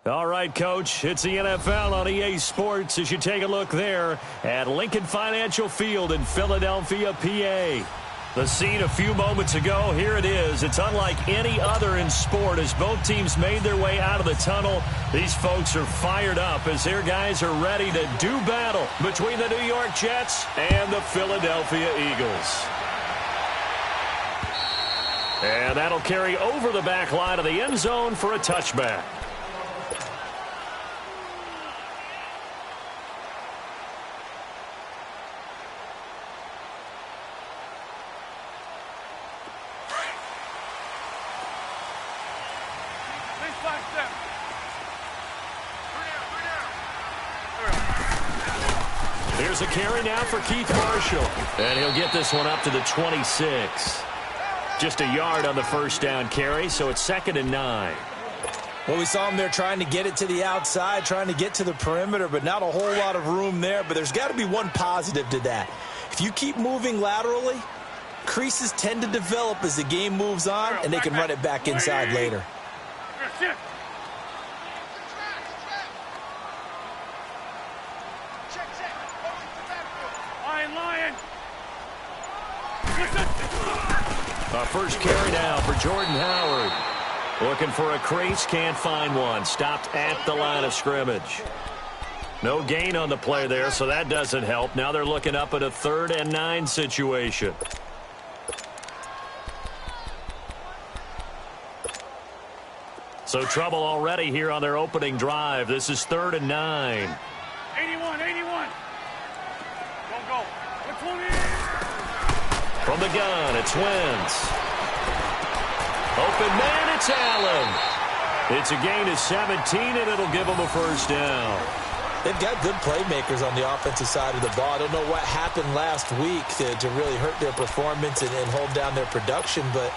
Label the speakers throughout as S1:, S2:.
S1: All right, Coach, it's the NFL on EA Sports as you take a look there at Lincoln Financial Field in Philadelphia, PA. The scene a few moments ago, here it is. It's unlike any other in sport as both teams made their way out of the tunnel. These folks are fired up as their guys are ready to do battle between the New York Jets and the Philadelphia Eagles. And that'll carry over the back line of the end zone for a touchback. Here's a carry now for Keith Marshall. And he'll get this one up to the 26. Just a yard on the first down carry, so it's 2nd and 9.
S2: Well, we saw him there trying to get it to the outside, trying to get to the perimeter, but not a whole lot of room there. But there's got to be one positive to that. If you keep moving laterally, creases tend to develop as the game moves on, and they can run it back inside later.
S1: First carry now for Jordan Howard. Looking for a crease, can't find one. Stopped at the line of scrimmage. No gain on the play there, so that doesn't help. Now they're looking up at a 3rd and 9 situation. So trouble already here on their opening drive. This is 3rd and 9.
S3: 81. Don't go.
S1: From the gun, it's Wentz. Open man, it's Allen. It's a gain of 17, and it'll give them a first down.
S2: They've got good playmakers on the offensive side of the ball. I don't know what happened last week to really hurt their performance and hold down their production, but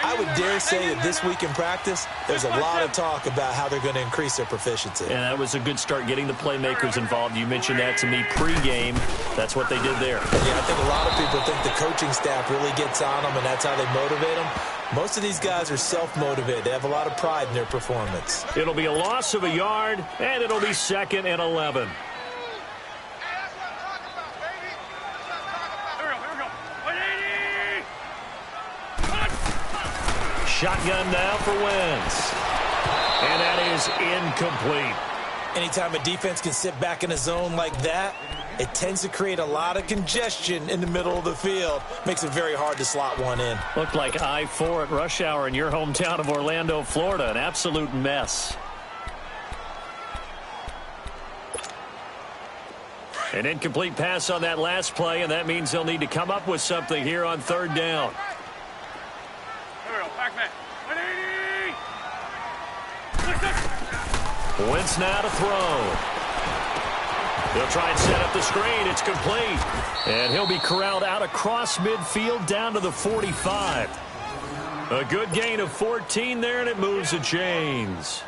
S2: I would dare say that this week in practice, there's a lot of talk about how they're going to increase their proficiency.
S1: And that was a good start getting the playmakers involved. You mentioned that to me pregame. That's what they did there.
S2: Yeah, I think a lot of people think the coaching staff really gets on them, and that's how they motivate them. Most of these guys are self-motivated. They have a lot of pride in their performance.
S1: It'll be a loss of a yard, and it'll be 2nd and 11. Shotgun now for Wentz. And that is incomplete.
S2: Anytime a defense can sit back in a zone like that, it tends to create a lot of congestion in the middle of the field. Makes it very hard to slot one in.
S1: Looked like I-4 at rush hour in your hometown of Orlando, Florida. An absolute mess. An incomplete pass on that last play, and that means they'll need to come up with something here on 3rd down. Wentz now to throw. He'll try and set up the screen. It's complete. And he'll be corralled out across midfield down to the 45. A good gain of 14 there, and it moves the chains.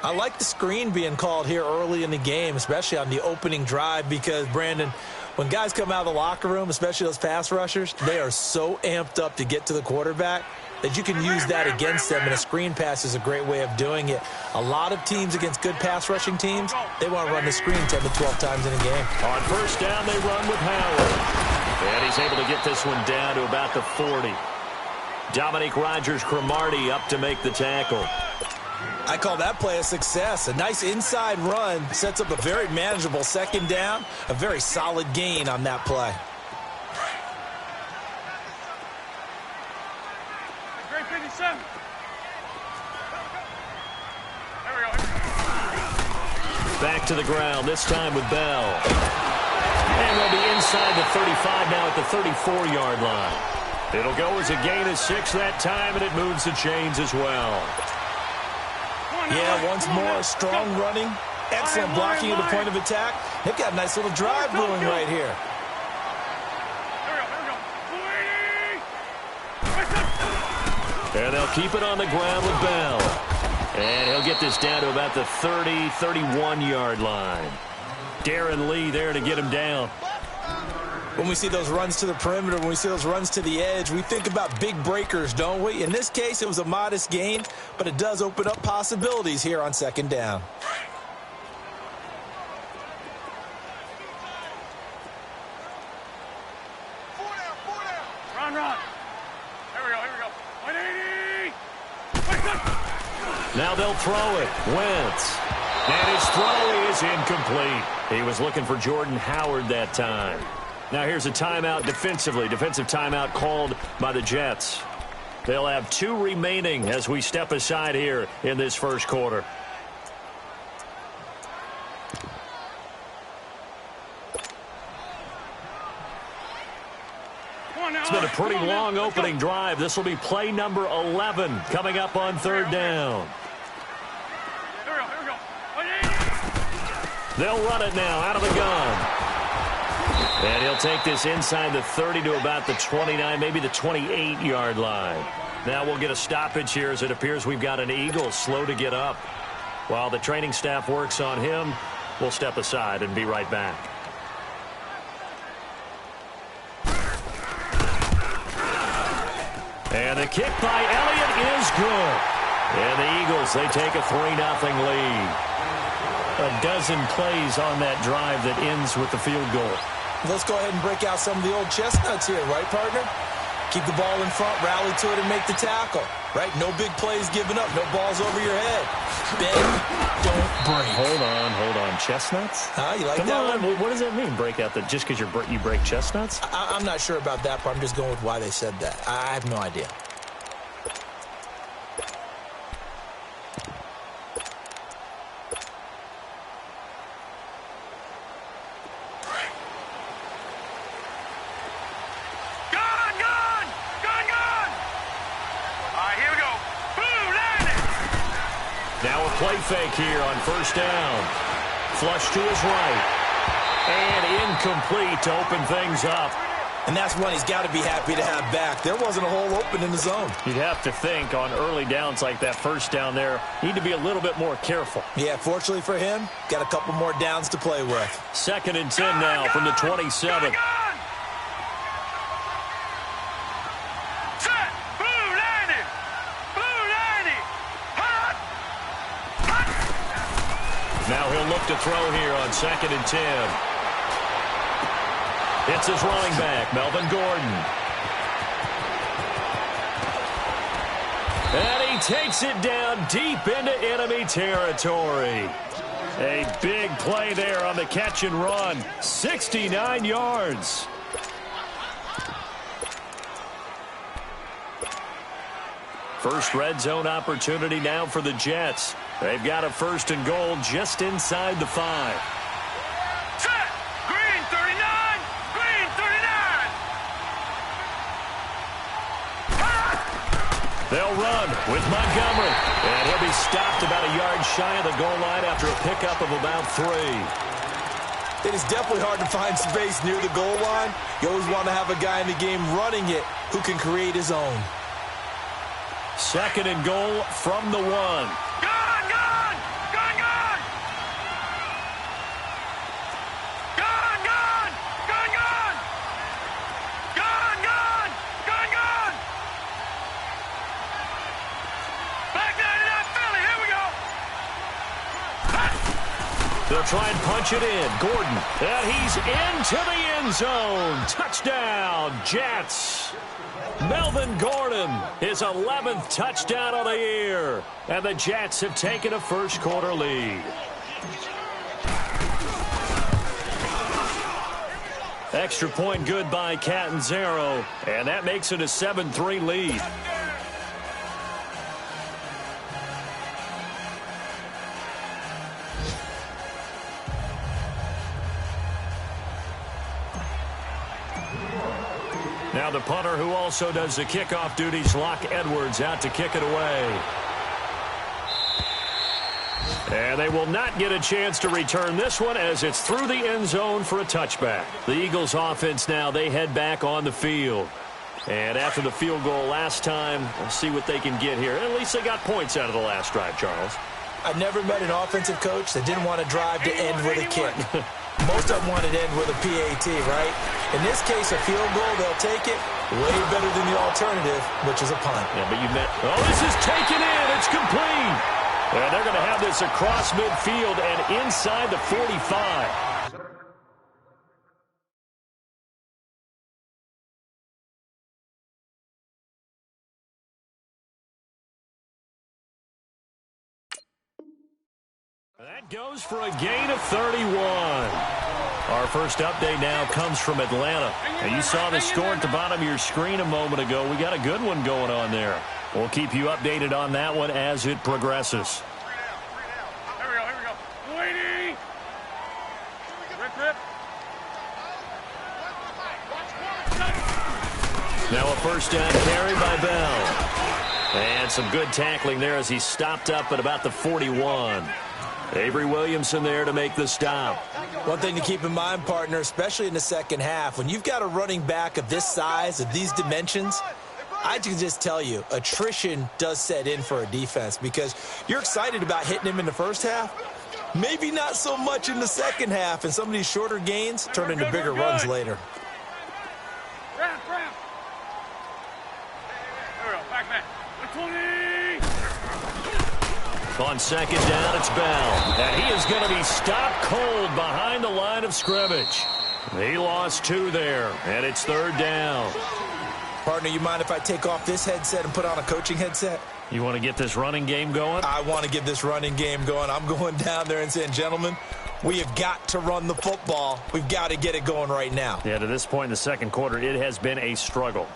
S2: I like the screen being called here early in the game, especially on the opening drive, because, Brandon, when guys come out of the locker room, especially those pass rushers, they are so amped up to get to the quarterback that you can use that against them, and a screen pass is a great way of doing it. A lot of teams against good pass rushing teams, they want to run the screen 10 to 12 times in a game.
S1: On first down, they run with Howard. And he's able to get this one down to about the 40. Dominique Rodgers-Cromartie up to make the tackle.
S2: I call that play a success. A nice inside run sets up a very manageable 2nd down, a very solid gain on that play.
S1: Back to the ground, this time with Bell. And they'll be inside the 35 now at the 34-yard line. It'll go as a gain of 6 that time, and it moves the chains as well.
S2: Yeah, once more, strong running, excellent blocking at the point of attack. They've got a nice little drive brewing right here.
S1: And they'll keep it on the ground with Bell. And he'll get this down to about the 30, 31-yard line. Darren Lee there to get him down.
S2: When we see those runs to the perimeter, when we see those runs to the edge, we think about big breakers, don't we? In this case, it was a modest gain, but it does open up possibilities here on second down.
S3: Run. Here we go. 180.
S1: Now they'll throw it. Wentz. And his throw is incomplete. He was looking for Jordan Howard that time. Now here's a timeout defensively. Defensive timeout called by the Jets. They'll have 2 remaining as we step aside here in this first quarter. It's been a pretty long opening drive. This will be play number 11 coming up on third down.
S3: Here we go. 180.
S1: They'll run it now out of the gun. And he'll take this inside the 30 to about the 29, maybe the 28-yard line. Now we'll get a stoppage here as it appears we've got an Eagle slow to get up. While the training staff works on him, we'll step aside and be right back. And the kick by Elliott is good. And the Eagles, they take a 3-0 lead. A dozen plays on that drive that ends with the field goal.
S2: Let's go ahead and break out some of the old chestnuts here, right, partner? Keep the ball in front, rally to it, and make the tackle, right? No big plays given up, no balls over your head. Bend, don't break.
S1: Hold on. Chestnuts?
S2: You like
S1: Come
S2: that
S1: on.
S2: one?
S1: What does that mean, break out the, just because you break chestnuts?
S2: I'm not sure about that part. I'm just going with why they said that. I have no idea.
S1: Play fake here on first down. Flush to his right. And incomplete to open things up.
S2: And that's one he's got to be happy to have back. There wasn't a hole open in the zone.
S1: You'd have to think on early downs like that first down there, need to be a little bit more careful.
S2: Yeah, fortunately for him, got a couple more downs to play with.
S1: 2nd and 10 now from the 27. Now he'll look to throw here on 2nd and 10. It's his running back, Melvin Gordon. And he takes it down deep into enemy territory. A big play there on the catch and run. 69 yards. First red zone opportunity now for the Jets. They've got a 1st and goal just inside the 5.
S3: Set! Green 39! Green 39!
S1: They'll run with Montgomery. And he'll be stopped about a yard shy of the goal line after a pickup of about 3.
S2: It is definitely hard to find space near the goal line. You always want to have a guy in the game running it who can create his own.
S1: 2nd and goal from the 1.
S3: Gone! Back down to that Philly, here we go!
S1: They'll try and punch it in. Gordon, and he's into the end zone. Touchdown, Jets. Melvin Gordon, his 11th touchdown of the year. And the Jets have taken a first quarter lead. Extra point good by Catanzaro. And that makes it a 7-3 lead. Now the punter who also does the kickoff duties, Locke Edwards, out to kick it away. And they will not get a chance to return this one as it's through the end zone for a touchback. The Eagles offense now, they head back on the field. And after the field goal last time, we'll see what they can get here. At least they got points out of the last drive, Charles.
S2: I've never met an offensive coach that didn't want to drive to end with a kick. Most of them wanted to end with a PAT, right? In this case, a field goal, they'll take it. Way better than the alternative, which is a punt.
S1: Yeah, but this is taken in. It's complete. And they're going to have this across midfield and inside the 45. That goes for a gain of 31. Our first update now comes from Atlanta. And you saw the score at the bottom of your screen a moment ago. We got a good one going on there. We'll keep you updated on that one as it progresses.
S3: Here we go. Waiting. Rip.
S1: Now a first down carry by Bell. And some good tackling there as he stopped up at about the 41. Avery Williamson there to make the stop.
S2: One thing to keep in mind, partner, especially in the second half, when you've got a running back of this size, of these dimensions, I can just tell you, attrition does set in for a defense because you're excited about hitting him in the first half. Maybe not so much in the second half, and some of these shorter gains turn into bigger runs later.
S3: Round. Here we go. Back. 20.
S1: On second down, it's Bell. And he is going to be stopped cold behind the line of scrimmage. He lost 2 there, and it's third down.
S2: Partner, you mind if I take off this headset and put on a coaching headset?
S1: You want to get this running game going?
S2: I want to get this running game going. I'm going down there and saying, gentlemen, we have got to run the football. We've got to get it going right now.
S1: Yeah, to this point in the second quarter, it has been a struggle.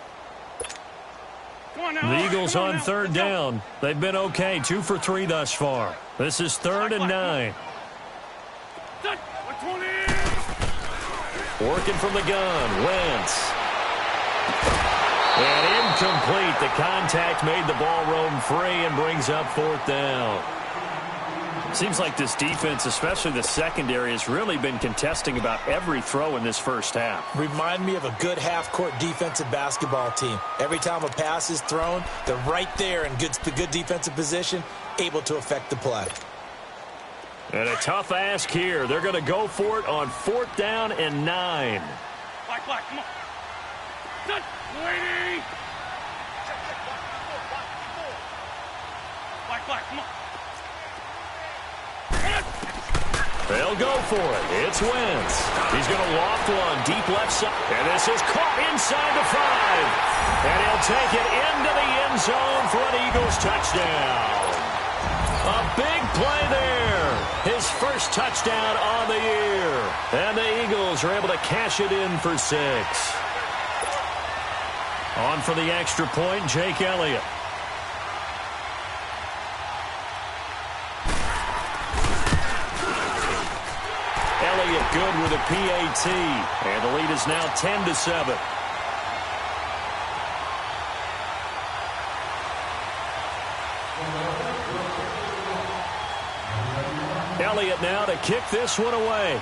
S1: The Eagles on third down. They've been okay, 2 for 3 thus far. This is 3rd and 9. Working from the gun, Wentz. And incomplete. The contact made the ball roam free and brings up 4th down. Seems like this defense, especially the secondary, has really been contesting about every throw in this first half.
S2: Remind me of a good half-court defensive basketball team. Every time a pass is thrown, they're right there in good defensive position, able to affect the play.
S1: And a tough ask here. They're going to go for it on 4th down and 9.
S3: Black, come on. Done. Waiting. Black, come on.
S1: They'll go for it. It's Wentz. He's going to loft one deep left side. And this is caught inside the 5. And he'll take it into the end zone for an Eagles touchdown. A big play there. His first touchdown on the year. And the Eagles are able to cash it in for 6. On for the extra point, Jake Elliott. Elliott good with a PAT. And the lead is now 10-7. Elliott now to kick this one away.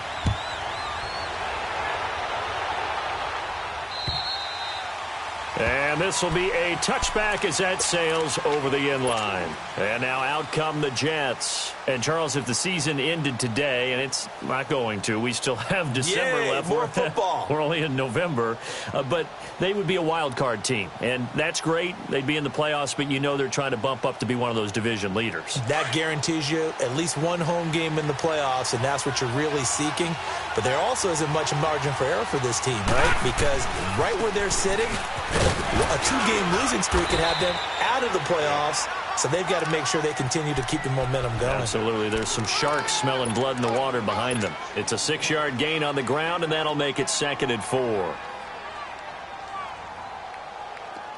S1: And this will be a touchback as that sails over the end line. And now out come the Jets. And, Charles, if the season ended today, and it's not going to, we still have December left.
S2: More football.
S1: We're only in November. But they would be a wild card team. And that's great. They'd be in the playoffs, but you know they're trying to bump up to be one of those division leaders.
S2: That guarantees you at least one home game in the playoffs, and that's what you're really seeking. But there also isn't much margin for error for this team, right? Because right where they're sitting, a 2-game losing streak could have them out of the playoffs, so they've got to make sure they continue to keep the momentum going.
S1: Absolutely. There's some sharks smelling blood in the water behind them. It's a 6-yard gain on the ground, and that'll make it 2nd and 4.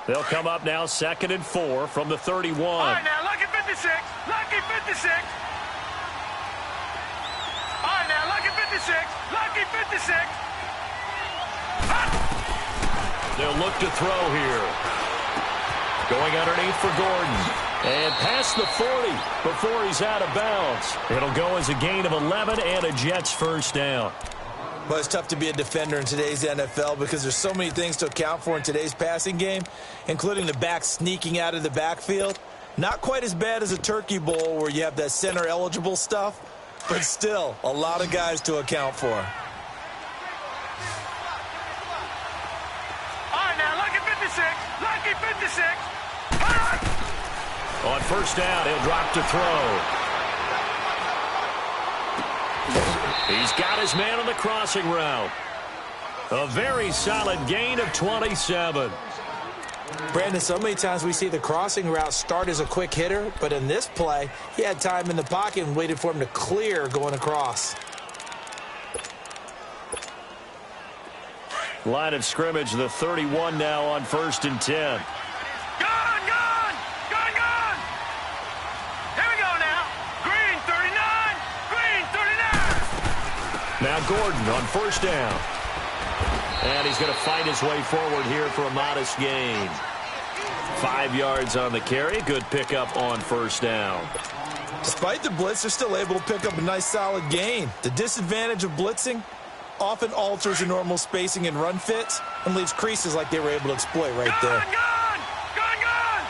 S1: They'll come up now 2nd and 4 from the 31.
S3: All right, now, lucky 56. Lucky 56. All right, now, lucky 56. Lucky 56.
S1: They'll look to throw here. Going underneath for Gordon. And past the 40 before he's out of bounds. It'll go as a gain of 11 and a Jets first down.
S2: Well, it's tough to be a defender in today's NFL because there's so many things to account for in today's passing game, including the back sneaking out of the backfield. Not quite as bad as a turkey bowl where you have that center-eligible stuff, but still a lot of guys to account for.
S3: 56. Lucky 56.
S1: On first down, he'll drop to throw. He's got his man on the crossing route. A very solid gain of 27.
S2: Brandon, so many times we see the crossing route start as a quick hitter, but in this play, he had time in the pocket and waited for him to clear going across.
S1: Line of scrimmage, the 31 now on 1st and 10.
S3: Gone, gone, gone, gone. Here we go now. Green 39, green 39.
S1: Now Gordon on first down. And he's going to fight his way forward here for a modest gain. 5 yards on the carry. Good pickup on first down.
S2: Despite the blitz, they're still able to pick up a nice solid gain. The disadvantage of blitzing often alters the normal spacing and run fits and leaves creases like they were able to exploit right there.
S3: Gone, gone, gone, gone.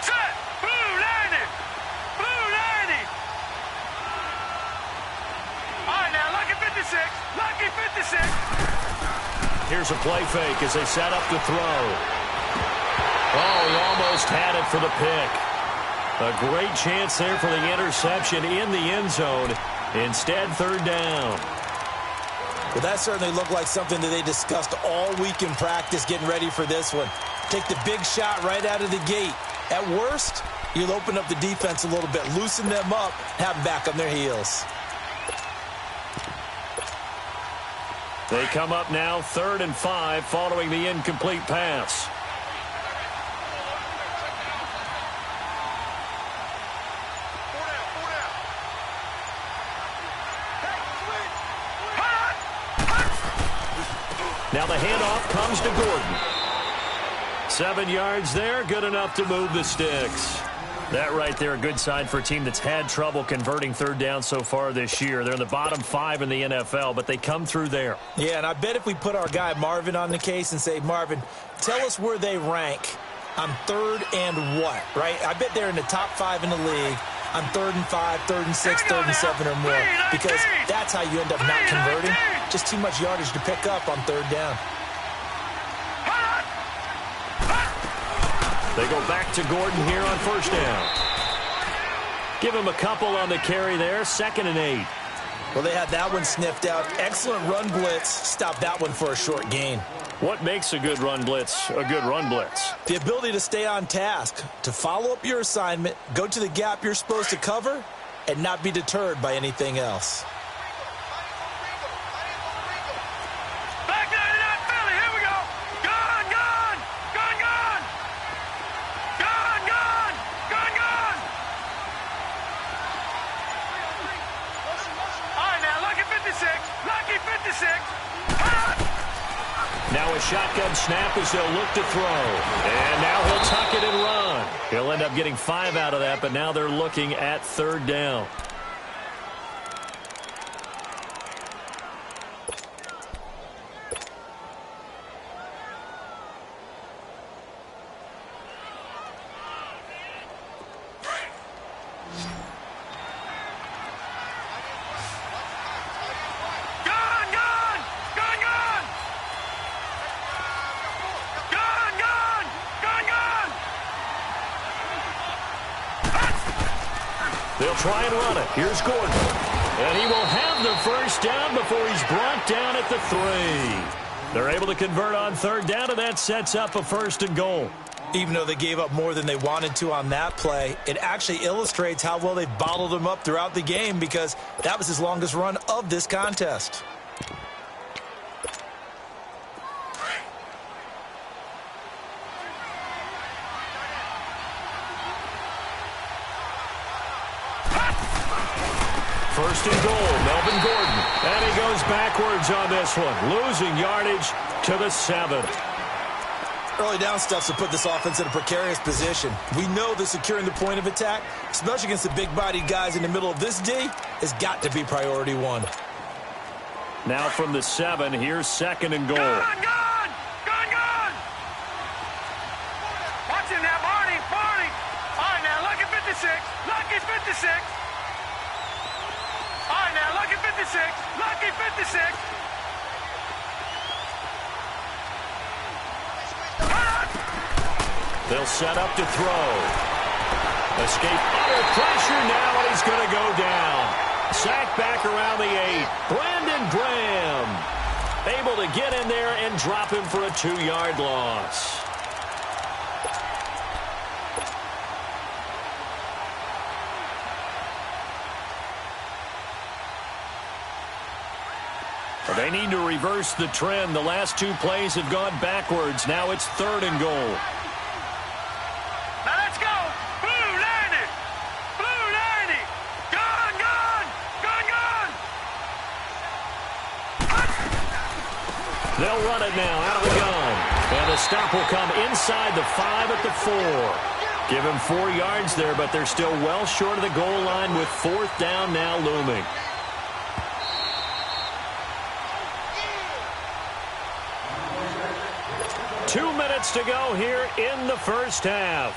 S3: Set, blue 90, blue 90. All right, now, lucky 56, lucky 56.
S1: Here's a play fake as they set up to throw. Oh, he almost had it for the pick. A great chance there for the interception in the end zone. Instead, third down.
S2: Well, that certainly looked like something that they discussed all week in practice getting ready for this one. Take the big shot right out of the gate. At worst, you'll open up the defense a little bit, loosen them up, have them back on their heels.
S1: They come up now 3rd and 5 following the incomplete pass. Now the handoff comes to Gordon. 7 yards there, good enough to move the sticks. That right there, a good sign for a team that's had trouble converting third down so far this year. They're in the bottom 5 in the NFL, but they come through there.
S2: Yeah, and I bet if we put our guy Marvin on the case and say, Marvin, tell us where they rank on 3rd and what, right? I bet they're in the top 5 in the league on 3rd and 5, 3rd and 6, 3rd and 7 or more, because that's how you end up not converting. Just too much yardage to pick up on 3rd down.
S1: They go back to Gordon here on first down. Give him a couple on the carry there, 2nd and 8.
S2: Well, they had that one sniffed out. Excellent run blitz. Stop that one for a short gain.
S1: What makes a good run blitz a good run blitz?
S2: The ability to stay on task, to follow up your assignment, go to the gap you're supposed to cover, and not be deterred by anything else.
S3: Back 99 Philly, here we go. Gone, gone, gone, gone. Gone, gone, gone, gone. All right, now, lucky 56, lucky 56.
S1: Now a shotgun snap as they'll look to throw. And now he'll tuck it and run. He'll end up getting 5 out of that, but now they're looking at 3rd down. They'll try and run it. Here's Gordon. And he will have the first down before he's brought down at the 3. They're able to convert on 3rd down, and that sets up a 1st and goal.
S2: Even though they gave up more than they wanted to on that play, it actually illustrates how well they bottled him up throughout the game, because that was his longest run of this contest.
S1: First and goal, Melvin Gordon. And he goes backwards on this one, losing yardage to the 7.
S2: Early down stuff to put this offense in a precarious position. We know that securing the point of attack, especially against the big-bodied guys in the middle of this D, has got to be priority 1.
S1: Now from the 7, here's 2nd and goal.
S3: Gone, gone, gone, gone. Watch him now, Barney, Barney. All right, now, lucky 56, lucky 56. All right, now, lucky 56, lucky 56.
S1: They'll set up to throw. Escape under pressure now, and he's going to go down. Sacked back around the 8. Brandon Graham able to get in there and drop him for a 2-yard loss. They need to reverse the trend. The last 2 plays have gone backwards. Now it's 3rd and goal.
S3: Now let's go. Blue 90. Blue 90. Gone, gone. Gone, gone.
S1: They'll run it now out of the gun. And the stop will come inside the 5 at the 4. Give him 4 yards there, but they're still well short of the goal line with 4th down now looming. Two minutes to go here in the first half.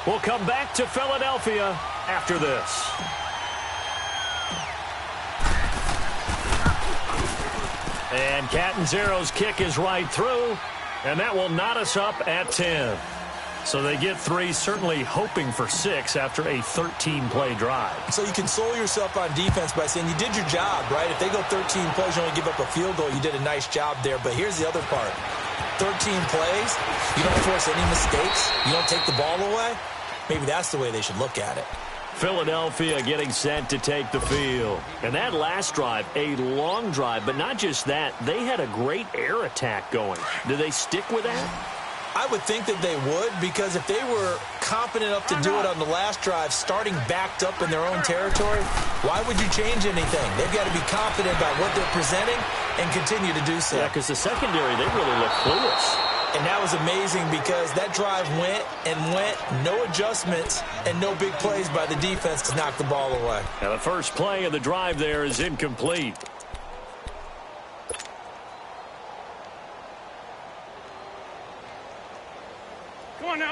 S1: We'll come back to Philadelphia after this. And Catanzaro's kick is right through, and that will knot us up at 10. So they get 3, certainly hoping for 6 after a 13-play drive.
S2: So you console yourself on defense by saying you did your job, right? If they go 13 plays, you only give up a field goal, you did a nice job there. But here's the other part. 13 plays, you don't force any mistakes, you don't take the ball away. Maybe that's the way they should look at it.
S1: Philadelphia getting set to take the field. And that last drive, a long drive, but not just that. They had a great air attack going. Do they stick with that?
S2: I would think that they would, because if they were confident enough to do it on the last drive, starting backed up in their own territory, why would you change anything? They've got to be confident about what they're presenting and continue to do so.
S1: Yeah, because the secondary, they really look clueless.
S2: And that was amazing because that drive went and went, no adjustments and no big plays by the defense to knock the ball away.
S1: Now the first play of the drive there is incomplete.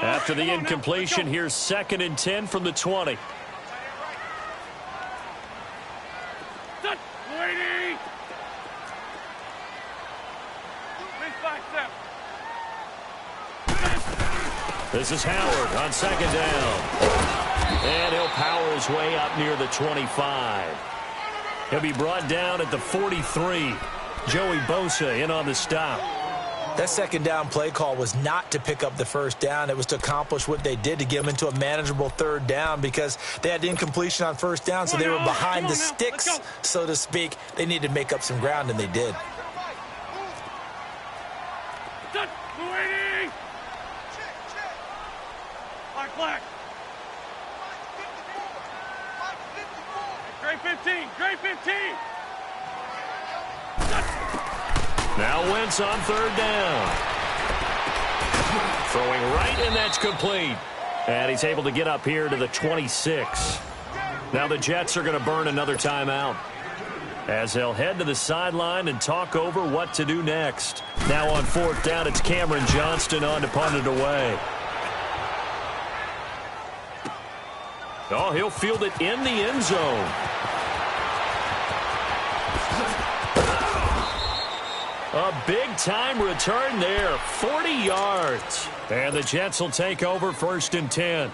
S1: After the incompletion, here's 2nd and 10 from the 20. This is Howard on 2nd down. And he'll power his way up near the 25. He'll be brought down at the 43. Joey Bosa in on the stop.
S2: That 2nd down play call was not to pick up the 1st down. It was to accomplish what they did, to get them into a manageable 3rd down, because they had the incompletion on 1st down, so they were behind the sticks, so to speak. They needed to make up some ground, and they did.
S3: Black. Great 15. Great 15.
S1: Now Wentz on 3rd down. Throwing right, and that's complete. And he's able to get up here to the 26. Now the Jets are going to burn another timeout, as they'll head to the sideline and talk over what to do next. Now on 4th down, it's Cameron Johnston on to punt it away. Oh, he'll field it in the end zone. A big-time return there, 40 yards. And the Jets will take over 1st and 10.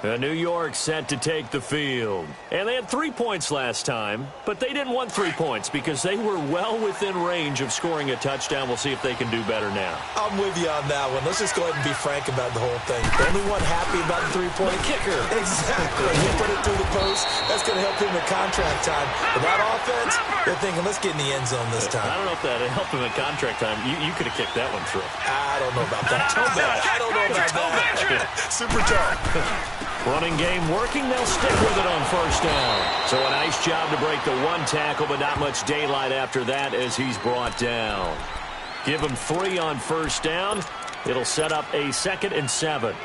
S1: New York set to take the field. And they had 3 points last time, but they didn't want 3 points because they were well within range of scoring a touchdown. We'll see if they can do better now.
S2: I'm with you on that one. Let's just go ahead and be frank about the whole thing. The only one happy about the 3-point
S1: kicker.
S2: Exactly. He put it through the post. That's going to help him in contract time. But that offense, they're thinking, let's get in the end zone this time.
S1: I don't know if that helped him in contract time. You could have kicked that one through.
S2: I don't know about that. I don't know about that. Super tough.
S1: Running game working. They'll stick with it on 1st down. So a nice job to break the 1 tackle, but not much daylight after that as he's brought down. Give him 3 on 1st down. It'll set up a 2nd and 7.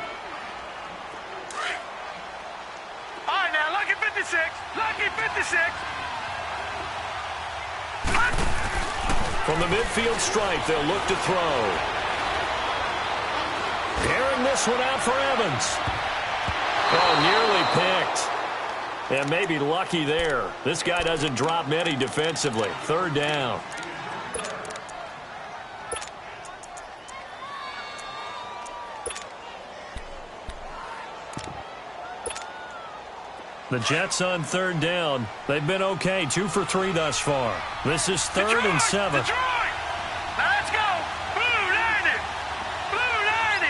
S3: All right, now, lucky 56. Lucky 56.
S1: From the midfield stripe, they'll look to throw. Airing this one out for Evans. Oh, nearly picked. And maybe lucky there. This guy doesn't drop many defensively. 3rd down. The Jets on third down. They've been okay, 2 for 3 thus far. This is third and 7.
S3: Detroit! Now let's go! Blue 90! Blue 90!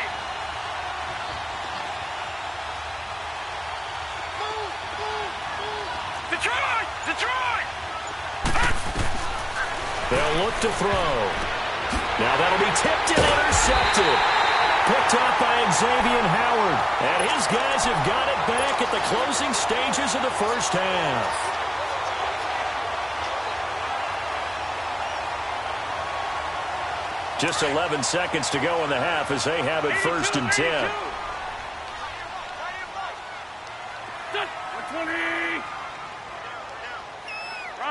S3: Detroit! Detroit!
S1: They'll look to throw. Now that'll be tipped and intercepted. Picked up by Xavier Howard. And his guys have got it back at the closing stages of the first half. Just 11 seconds to go in the half as they have it first and 10.
S3: 120!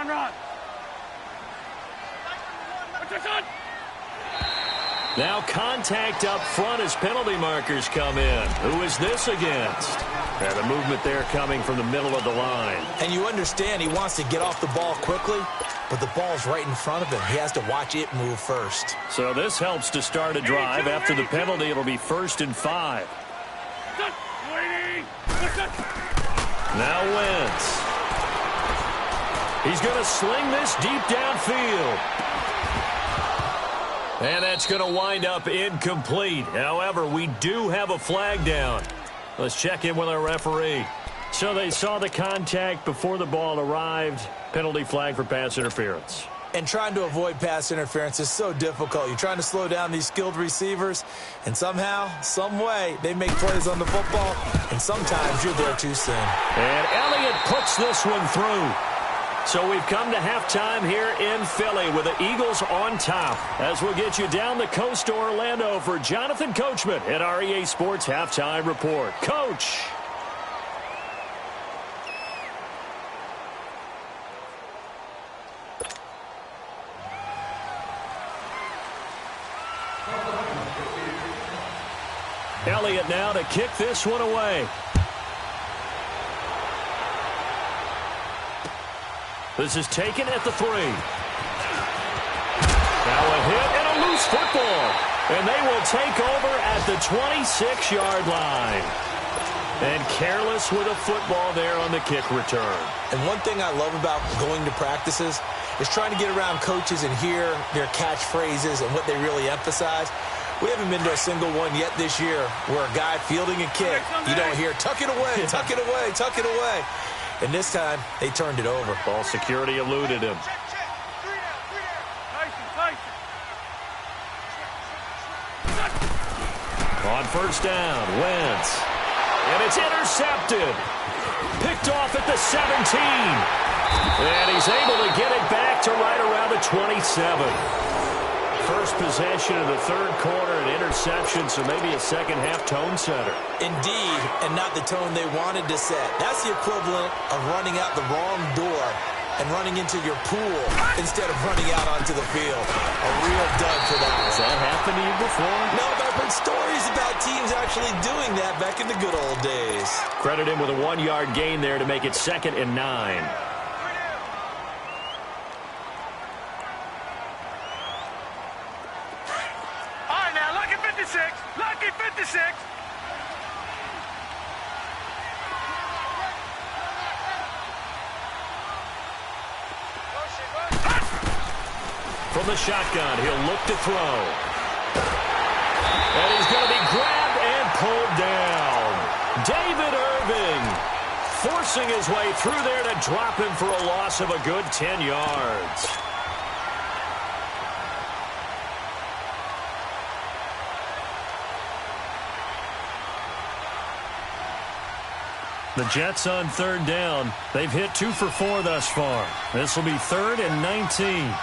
S3: Run! What's this on?
S1: Now contact up front as penalty markers come in. Who is this against? And the movement there coming from the middle of the line.
S2: And you understand he wants to get off the ball quickly, but the ball's right in front of him. He has to watch it move first.
S1: So this helps to start a drive. After the penalty, it'll be first and 5. Now Wentz. He's going to sling this deep downfield. And that's going to wind up incomplete. However, we do have a flag down. Let's check in with our referee. So they saw the contact before the ball arrived. Penalty flag for pass interference.
S2: And trying to avoid pass interference is so difficult. You're trying to slow down these skilled receivers, and somehow, some way, they make plays on the football, and sometimes you're there too soon.
S1: And Elliott puts this one through. So we've come to halftime here in Philly with the Eagles on top. As we'll get you down the coast to Orlando for Jonathan Coachman at our EA Sports Halftime Report. Coach. Elliott now to kick this one away. This is taken at the 3. Now a hit and a loose football. And they will take over at the 26-yard line. And careless with a football there on the kick return.
S2: And one thing I love about going to practices is trying to get around coaches and hear their catchphrases and what they really emphasize. We haven't been to a single one yet this year where a guy fielding a kick, you don't hear, tuck it away, tuck it away, tuck it away. And this time, they turned it over.
S1: Ball security eluded him. On first down, Wentz. And it's intercepted. Picked off at the 17. And he's able to get it back to right around the 27. First possession of the third quarter, an interception, so maybe a second-half tone setter.
S2: Indeed, and not the tone they wanted to set. That's the equivalent of running out the wrong door and running into your pool instead of running out onto the field. A real dud for that one.
S1: Has that happened to you before?
S2: No, but I've heard stories about teams actually doing that back in the good old days.
S1: Credit him with a 1-yard gain there to make it 2nd and 9.
S3: Lucky 56.
S1: From the shotgun, he'll look to throw. And he's going to be grabbed and pulled down. David Irving forcing his way through there to drop him for a loss of a good 10 yards. The Jets on third down. They've hit 2 for 4 thus far. This will be 3rd and 19.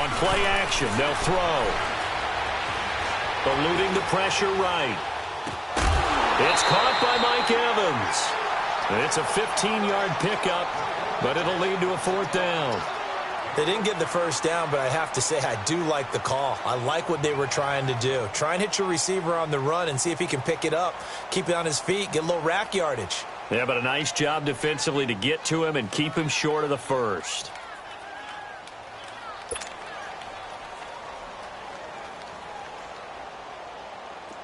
S1: On play action, they'll throw. Eluding the pressure right. It's caught by Mike Evans. It's a 15-yard pickup, but it'll lead to a 4th down.
S2: They didn't get the first down, but I have to say I do like the call. I like what they were trying to do. Try and hit your receiver on the run and see if he can pick it up, keep it on his feet, get a little rack yardage.
S1: Yeah, but a nice job defensively to get to him and keep him short of the first.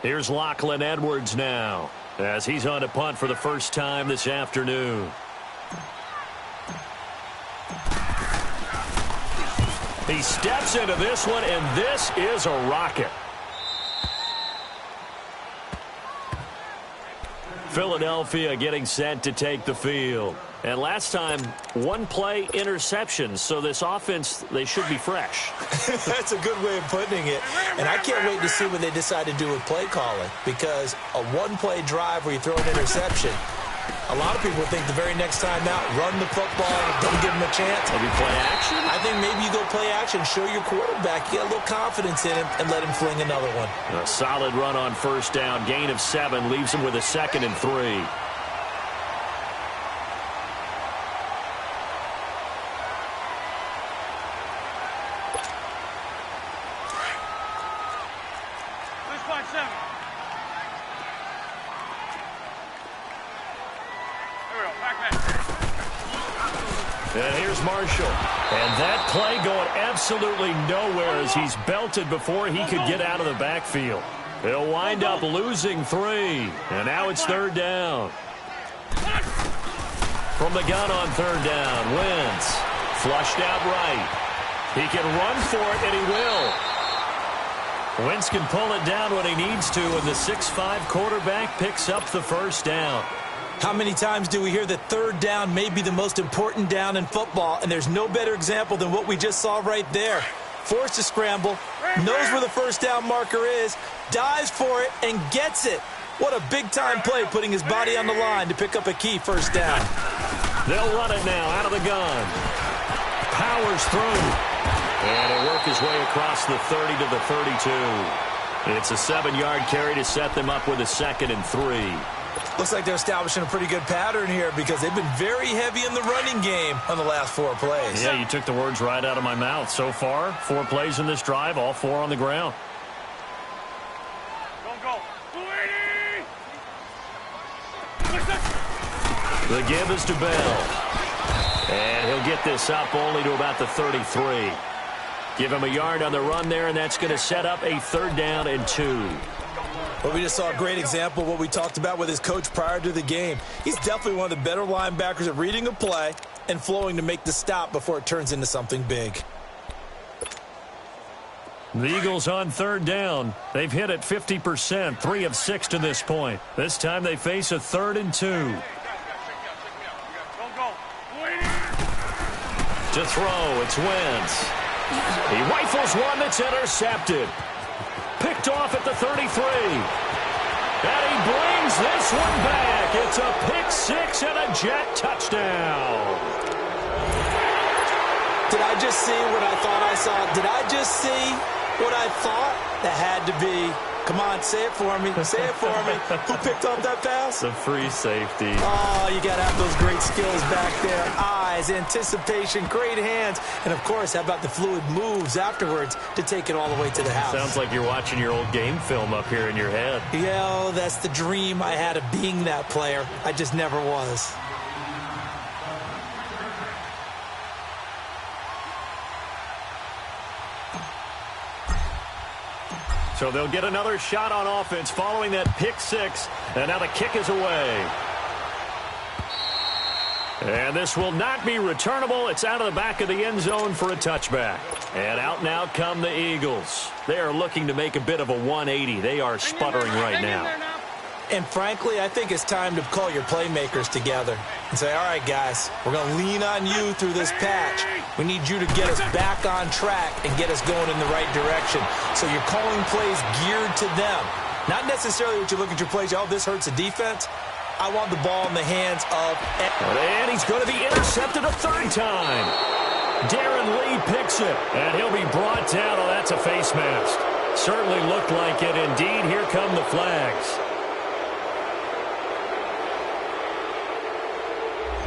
S1: Here's Lachlan Edwards now. as he's on to punt for the first time this afternoon. He steps into this one, and this is a rocket. Philadelphia getting set to take the field. And last time, one play interception, so this offense, they should be fresh.
S2: That's a good way of putting it. And I can't wait to see what they decide to do with play calling, because a one-play drive where you throw an interception, a lot of people think the very next time out, run the football, don't give them a chance.
S1: Maybe play action?
S2: I think maybe you go play action, show your quarterback, get a little confidence in him, and let him fling another one.
S1: A solid run on first down, gain of 7, leaves him with a 2nd and 3. And here's Marshall. And that play going absolutely nowhere as he's belted before he could get out of the backfield. He'll wind up losing 3. And now it's 3rd down. From the gun on 3rd down, Wentz flushed out right. He can run for it, and he will. Wentz can pull it down when he needs to, and the 6'5" quarterback picks up the first down.
S2: How many times do we hear that 3rd down may be the most important down in football, and there's no better example than what we just saw right there. Forced to scramble, knows where the first down marker is, dives for it, and gets it. What a big-time play, putting his body on the line to pick up a key first down.
S1: They'll run it now out of the gun. Powers through. And he'll work his way across the 30 to the 32. It's a 7-yard carry to set them up with a 2nd and 3.
S2: Looks like they're establishing a pretty good pattern here because they've been very heavy in the running game on the last 4 plays.
S1: Yeah, you took the words right out of my mouth. So far, 4 plays in this drive, all 4 on the ground.
S3: Go.
S1: The give is to Bell. And he'll get this up only to about the 33. Give him a yard on the run there, and that's going to set up a 3rd down and 2.
S2: Well, we just saw a great example of what we talked about with his coach prior to the game. He's definitely one of the better linebackers at reading a play and flowing to make the stop before it turns into something big.
S1: The Eagles on 3rd down. They've hit it 50%, 3 of 6 to this point. This time they face a 3rd and 2. To throw, it's Wentz. He rifles one that's intercepted. Picked off at the 33. And he brings this one back. It's a pick 6 and a Jet touchdown.
S2: Did I just see what I thought I saw? Did I just see what I thought? That had to be. Come on, say it for me. Say it for me. Who picked up that pass?
S1: The free safety.
S2: Oh, you got to have those great skills back there. Eyes, anticipation, great hands. And, of course, how about the fluid moves afterwards to take it all the way to the house?
S1: Sounds like you're watching your old game film up here in your head.
S2: Yeah, that's the dream I had of being that player. I just never was.
S1: So they'll get another shot on offense following that pick 6. And now the kick is away. And this will not be returnable. It's out of the back of the end zone for a touchback. And out and out come the Eagles. They are looking to make a bit of a 180. They are sputtering right now.
S2: And frankly, I think it's time to call your playmakers together and say, all right, guys, we're going to lean on you through this patch. We need you to get us back on track and get us going in the right direction. So you're calling plays geared to them. Not necessarily what you look at your plays, oh, this hurts the defense. I want the ball in the hands of...
S1: And he's going to be intercepted a 3rd time. Darren Lee picks it, and he'll be brought down. Oh, that's a face mask. Certainly looked like it. Indeed, here come the flags.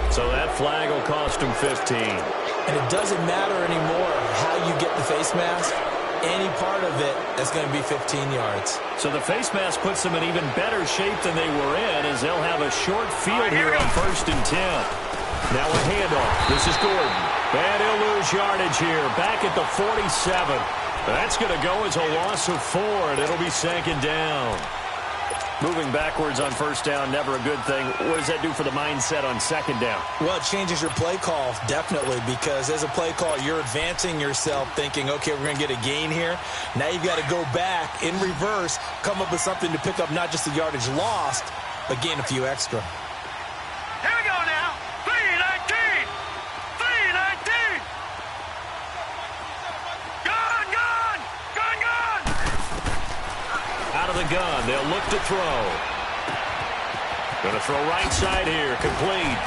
S1: So that flag will cost him 15.
S2: And it doesn't matter anymore how you get the face mask. Any part of it, that's going to be 15 yards.
S1: So the face mask puts them in even better shape than they were in, as they'll have a short field here on 1st and 10. Now a handoff. This is Gordon. And he'll lose yardage here. Back at the 47. That's going to go as a loss of 4, and it'll be 2nd down. Moving backwards on first down, never a good thing. What does that do for the mindset on second down?
S2: Well, it changes your play call, definitely, because as a play call, you're advancing yourself thinking, okay, we're going to get a gain here. Now you've got to go back in reverse, come up with something to pick up not just the yardage lost, but gain a few extra.
S3: Here we go now. 319. 319. Gun, gun. Gun, gun.
S1: Out of the gun, they'll look to throw. Going to throw right side here, complete.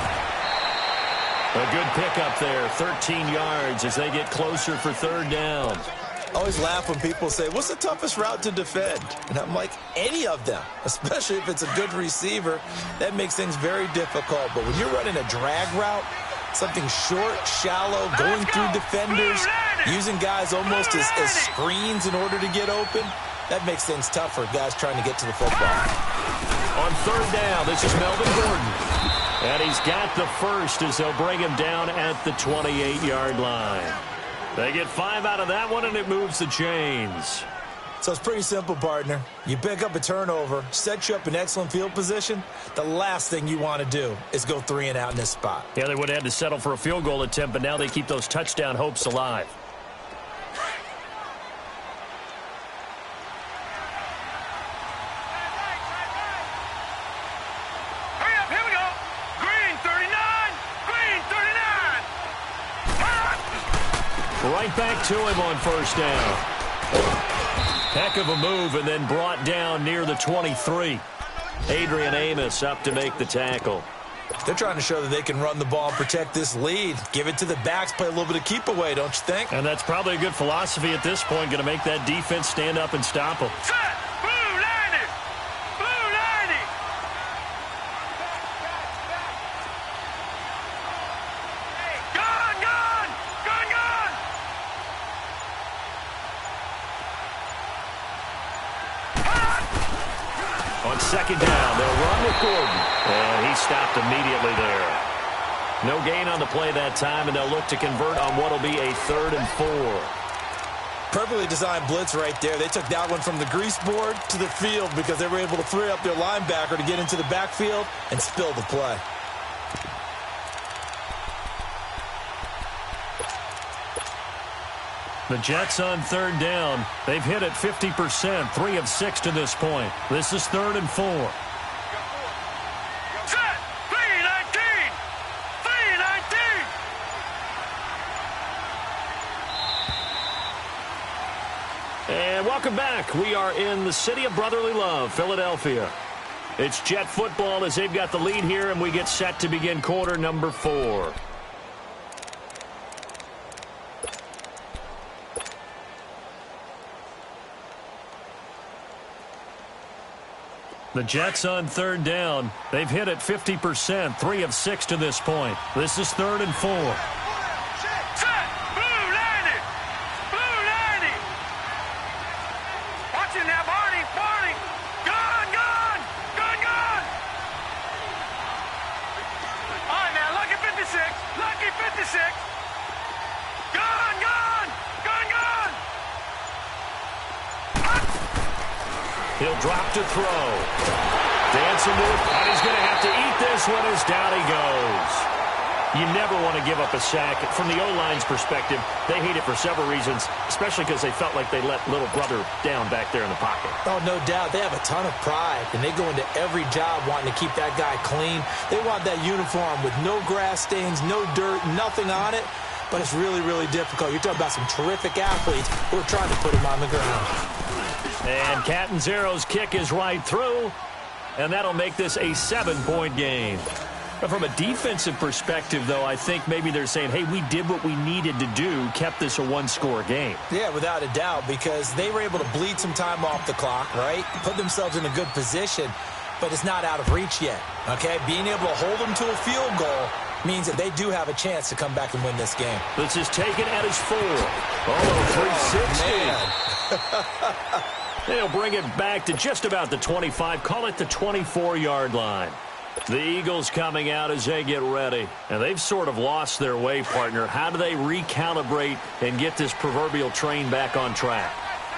S1: A good pickup there, 13 yards as they get closer for third down.
S2: I always laugh when people say, what's the toughest route to defend? And I'm like, any of them, especially if it's a good receiver. That makes things very difficult. But when you're running a drag route, something short, shallow, going through defenders, using guys almost as screens in order to get open, that makes things tough for guys trying to get to the football.
S1: On third down, this is Melvin Gordon. And he's got the first as they'll bring him down at the 28-yard line. They get 5 out of that one, and it moves the chains.
S2: So it's pretty simple, partner. You pick up a turnover, set you up in excellent field position. The last thing you want to do is go 3 and out in this spot.
S1: Yeah, they would have had to settle for a field goal attempt, but now they keep those touchdown hopes alive.
S3: Hurry up, here we go. Green 39. Green 39.
S1: Right back to him on first down. Heck of a move, and then brought down near the 23. Adrian Amos up to make the tackle.
S2: They're trying to show that they can run the ball and protect this lead. Give it to the backs, play a little bit of keep away, don't you think?
S1: And that's probably a good philosophy at this point, going to make that defense stand up and stop them.
S3: Set. Blue 90. Blue 90. Gun, gun. Gun, gun.
S1: On second down, they'll run with Gordon. And he stopped immediately there. No gain on the play that time, and they'll look to convert on what will be a 3rd and 4.
S2: Perfectly designed blitz right there. They took that one from the grease board to the field because they were able to free up their linebacker to get into the backfield and spill the play.
S1: The Jets on third down. They've hit it 50%, 3 of 6 to this point. This is 3rd and 4.
S3: Set. 319. 319.
S1: And welcome back. We are in the city of brotherly love, Philadelphia. It's Jet football as they've got the lead here, and we get set to begin quarter number 4. The Jets on third down. They've hit it 50%, 3 of 6 to this point. This is 3rd and 4.
S3: Set. Blue 90. Blue 90. Watch it now, Barney. Barney. Gun, gun. Gun, gun. All right, now, lucky 56. Lucky 56. Gun, gun. Gun, gun.
S1: He'll drop to throw. Dancing to it, and he's going to have to eat this one as down he goes. You never want to give up a sack. From the O-line's perspective, they hate it for several reasons, especially because they felt like they let little brother down back there in the pocket.
S2: Oh, no doubt. They have a ton of pride, and they go into every job wanting to keep that guy clean. They want that uniform with no grass stains, no dirt, nothing on it. But it's really, really difficult. You're talking about some terrific athletes who are trying to put him on the ground.
S1: And Catanzaro's kick is right through, and that'll make this a 7-point game. But from a defensive perspective, though, I think maybe they're saying, hey, we did what we needed to do, kept this a 1-score game.
S2: Yeah, without a doubt, because they were able to bleed some time off the clock, right? Put themselves in a good position, but it's not out of reach yet, okay? Being able to hold them to a field goal means that they do have a chance to come back and win this game.
S1: This is taken at his 4. Oh, 360. They'll bring it back to just about the 25. Call it the 24-yard line. The Eagles coming out as they get ready. And they've sort of lost their way, partner. How do they recalibrate and get this proverbial train back on track?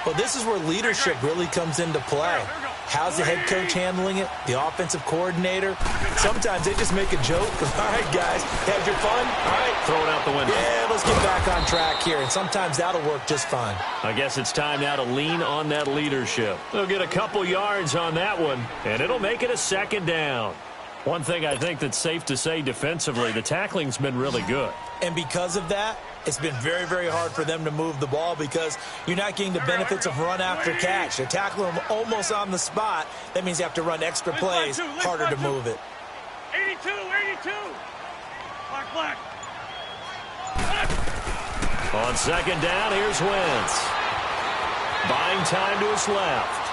S2: Well, this is where leadership really comes into play. How's the head coach handling it? The offensive coordinator? Sometimes they just make a joke. All right, guys, had your fun? All right.
S1: Throw it out the window.
S2: Yeah, let's get back on track here, and sometimes that'll work just fine.
S1: I guess it's time now to lean on that leadership. They'll get a couple yards on that one, and it'll make it a second down. One thing I think that's safe to say defensively, the tackling's been really good.
S2: And because of that, it's been very, very hard for them to move the ball because you're not getting the benefits of run after catch. They're tackling them almost on the spot. That means you have to run extra plays, harder to move it.
S3: 82, 82. Black.
S1: On second down, here's Wentz. Buying time to his left.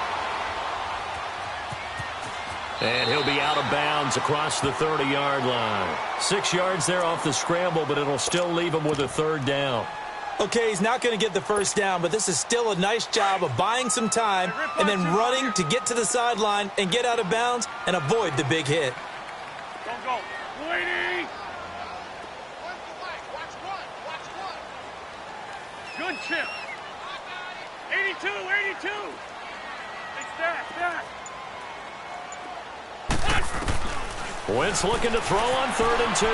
S1: And he'll be out of bounds across the 30-yard line. 6 yards there off the scramble, but it'll still leave him with a third down.
S2: Okay, he's not going to get the first down, but this is still a nice job of buying some time and then running to get to the sideline and get out of bounds and avoid the big hit.
S3: Don't go. 280. Good chip. 82, 82. Hey, stack.
S1: Wentz looking to throw on 3rd and 2.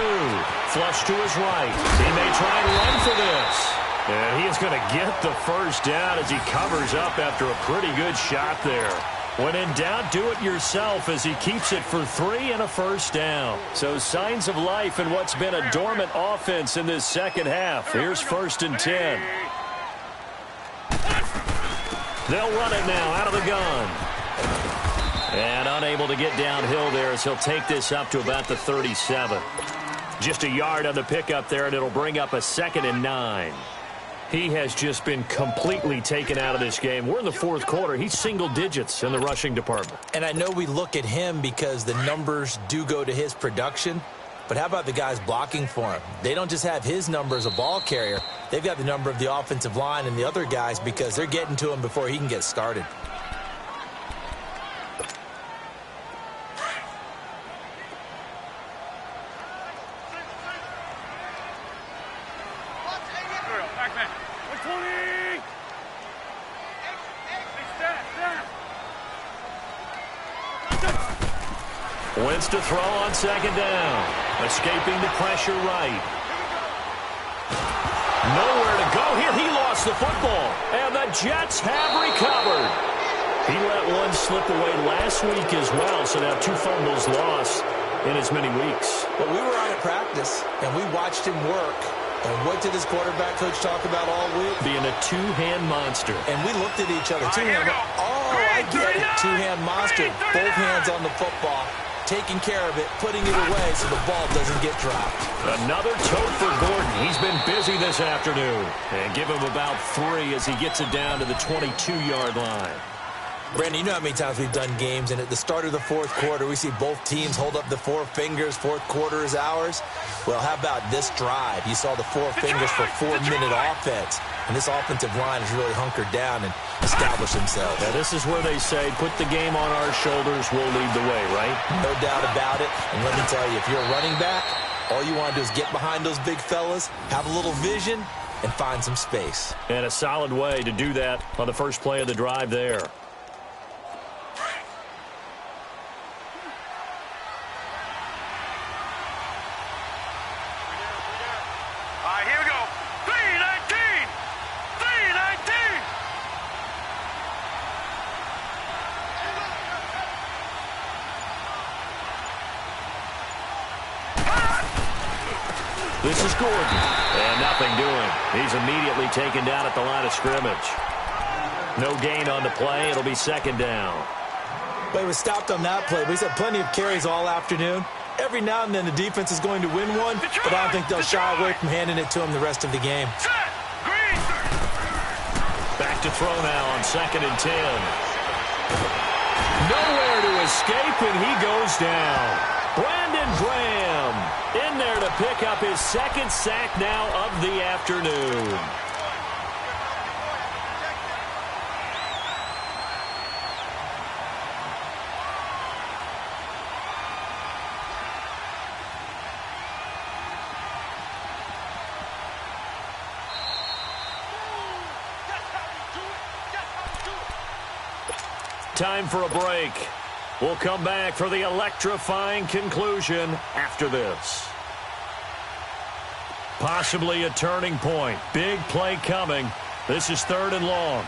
S1: Flush to his right. He may try and run for this. And he is going to get the first down as he covers up after a pretty good shot there. When in doubt, do it yourself as he keeps it for 3 and a first down. So signs of life in what's been a dormant offense in this second half. Here's 1st and 10. They'll run it now out of the gun. And unable to get downhill there as he'll take this up to about the 37. Just a yard on the pickup there, and it'll bring up a 2nd and 9. He has just been completely taken out of this game. We're in the 4th quarter. He's single digits in the rushing department.
S2: And I know we look at him because the numbers do go to his production, but how about the guys blocking for him? They don't just have his number as a ball carrier. They've got the number of the offensive line and the other guys because they're getting to him before he can get started.
S1: Wentz to throw on 2nd down. Escaping the pressure right. Nowhere to go here. He lost the football. And the Jets have recovered. He let one slip away last week as well. So now 2 fumbles lost in as many weeks.
S2: But we were out at practice, and we watched him work. And what did his quarterback coach talk about all week?
S1: Being a two-hand monster.
S2: And we looked at each other. Two-hand. Oh, I get it. Two-hand monster. Both hands on the football. Taking care of it, putting it away so the ball doesn't get dropped.
S1: Another tote for Gordon. He's been busy this afternoon. And give him about 3 as he gets it down to the 22-yard line.
S2: Brandon, you know how many times we've done games, and at the start of the 4th quarter, we see both teams hold up the 4 fingers, 4th quarter is ours. Well, how about this drive? You saw the 4 fingers for 4-minute offense, and this offensive line has really hunkered down and established themselves.
S1: Now, this is where they say, put the game on our shoulders, we'll lead the way, right?
S2: No doubt about it, and let me tell you, if you're a running back, all you want to do is get behind those big fellas, have a little vision, and find some space.
S1: And a solid way to do that on the first play of the drive there.
S3: Here we go. 319. 319.
S1: This is Gordon. And nothing doing. He's immediately taken down at the line of scrimmage. No gain on the play. It'll be 2nd down.
S2: But he was stopped on that play. He's had plenty of carries all afternoon. Every now and then the defense is going to win one, but I don't think they'll shy away from handing it to him the rest of the game.
S1: Back to throw now on 2nd and 10. Nowhere to escape, and he goes down. Brandon Graham in there to pick up his 2nd sack now of the afternoon. time for a break. We'll come back for the electrifying conclusion after this. Possibly a turning point. Big play coming. This is 3rd and long.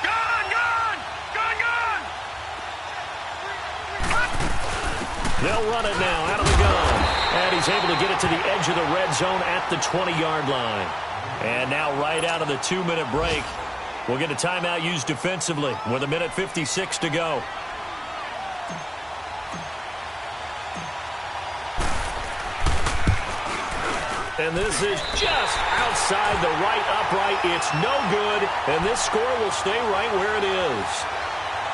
S3: Gone, gone, gone, gone.
S1: They'll run it now out of the gun. And he's able to get it to the edge of the red zone at the 20-yard line. And now right out of the 2-minute break, we'll get a timeout used defensively with 1:56 to go. And this is just outside the right upright. It's no good, and this score will stay right where it is.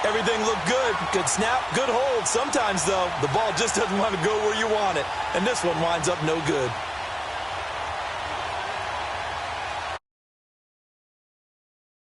S2: Everything looked good. Good snap, good hold. Sometimes, though, the ball just doesn't want to go where you want it. And this one winds up no good.